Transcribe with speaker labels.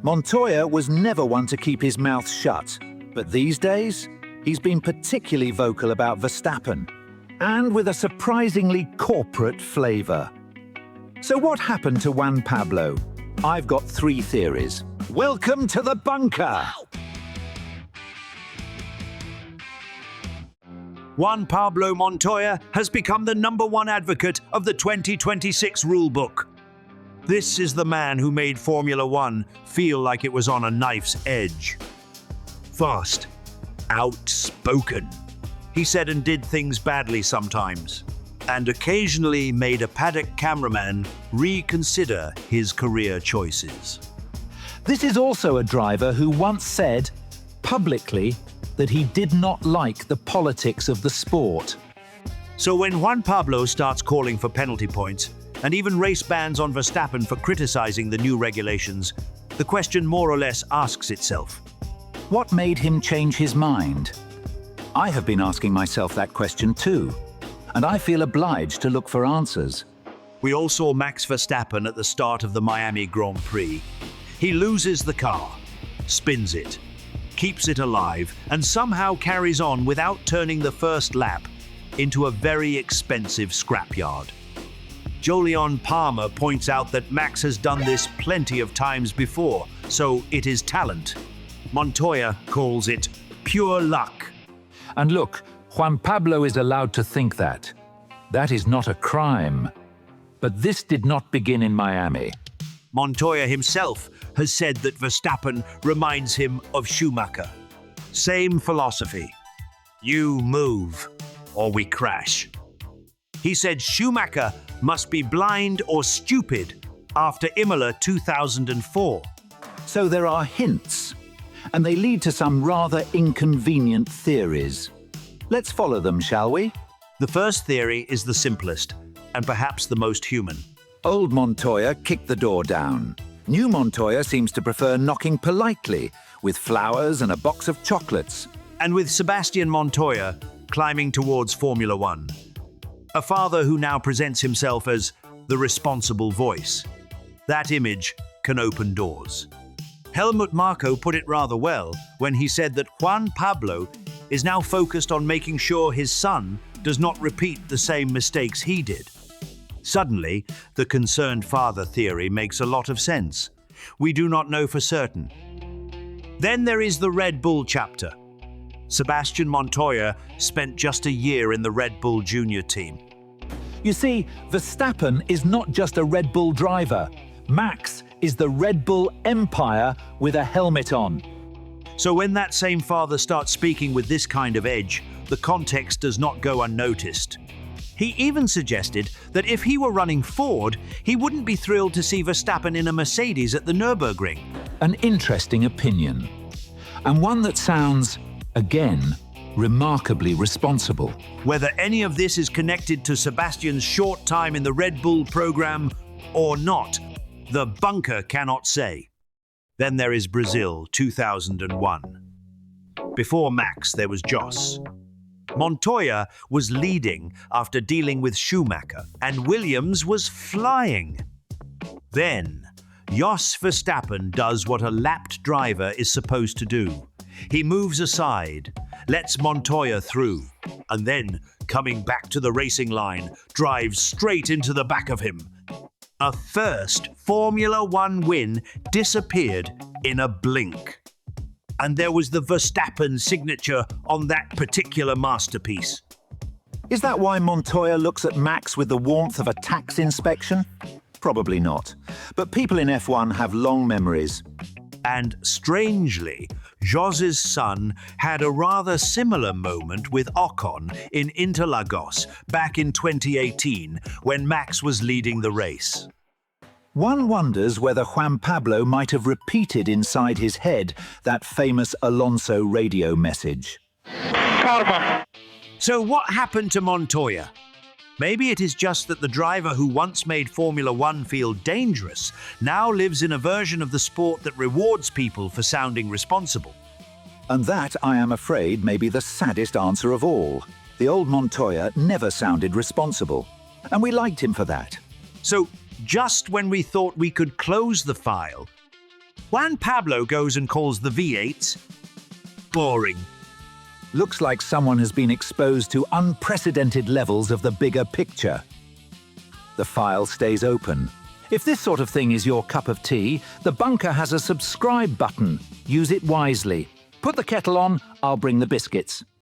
Speaker 1: Montoya was never one to keep his mouth shut, but these days, he's been particularly vocal about Verstappen, and with a surprisingly corporate flavour. So what happened to Juan Pablo? I've got 3 theories. Welcome to the bunker!
Speaker 2: Juan Pablo Montoya has become the #1 advocate of the 2026 rulebook. This is the man who made Formula One feel like it was on a knife's edge. Fast, outspoken. He said and did things badly sometimes, and occasionally made a paddock cameraman reconsider his career choices.
Speaker 1: This is also a driver who once said, publicly, that he did not like the politics of the sport.
Speaker 2: So when Juan Pablo starts calling for penalty points, and even race bans on Verstappen for criticizing the new regulations, the question more or less asks itself.
Speaker 1: What made him change his mind? I have been asking myself that question too, and I feel obliged to look for answers.
Speaker 2: We all saw Max Verstappen at the start of the Miami Grand Prix. He loses the car, spins it, keeps it alive, and somehow carries on without turning the first lap into a very expensive scrapyard. Jolyon Palmer points out that Max has done this plenty of times before, so it is talent. Montoya calls it pure luck.
Speaker 1: And look, Juan Pablo is allowed to think that. That is not a crime. But this did not begin in Miami.
Speaker 2: Montoya himself has said that Verstappen reminds him of Schumacher. Same philosophy. You move, or we crash. He said Schumacher must be blind or stupid after Imola 2004.
Speaker 1: So there are hints, and they lead to some rather inconvenient theories. Let's follow them, shall we?
Speaker 2: The first theory is the simplest, and perhaps the most human.
Speaker 1: Old Montoya kicked the door down. New Montoya seems to prefer knocking politely, with flowers and a box of chocolates.
Speaker 2: And with Sebastian Montoya climbing towards Formula One, a father who now presents himself as the responsible voice. That image can open doors. Helmut Marko put it rather well when he said that Juan Pablo is now focused on making sure his son does not repeat the same mistakes he did. Suddenly, the concerned father theory makes a lot of sense. We do not know for certain. Then there is the Red Bull chapter. Sebastian Montoya spent just a year in the Red Bull Junior team.
Speaker 1: You see, Verstappen is not just a Red Bull driver. Max is the Red Bull empire with a helmet on.
Speaker 2: So when that same father starts speaking with this kind of edge, the context does not go unnoticed. He even suggested that if he were running Ford, he wouldn't be thrilled to see Verstappen in a Mercedes at the Nürburgring.
Speaker 1: An interesting opinion, and one that sounds, again, remarkably responsible.
Speaker 2: Whether any of this is connected to Sebastian's short time in the Red Bull program or not, the bunker cannot say. Then there is Brazil 2001. Before Max, there was Jos. Montoya was leading after dealing with Schumacher, and Williams was flying. Then, Jos Verstappen does what a lapped driver is supposed to do. He moves aside, lets Montoya through, and then, coming back to the racing line, drives straight into the back of him. A first Formula One win disappeared in a blink. And there was the Verstappen signature on that particular masterpiece.
Speaker 1: Is that why Montoya looks at Max with the warmth of a tax inspection? Probably not. But people in F1 have long memories.
Speaker 2: And strangely, Jos's son had a rather similar moment with Ocon in Interlagos back in 2018 when Max was leading the race.
Speaker 1: One wonders whether Juan Pablo might have repeated inside his head that famous Alonso radio message.
Speaker 3: Karma.
Speaker 2: So what happened to Montoya? Maybe it is just that the driver who once made Formula One feel dangerous now lives in a version of the sport that rewards people for sounding responsible.
Speaker 1: And that, I am afraid, may be the saddest answer of all. The old Montoya never sounded responsible, and we liked him for that.
Speaker 2: So, just when we thought we could close the file, Juan Pablo goes and calls the V8s boring.
Speaker 1: Looks like someone has been exposed to unprecedented levels of the bigger picture. The file stays open. If this sort of thing is your cup of tea, the bunker has a subscribe button. Use it wisely. Put the kettle on, I'll bring the biscuits.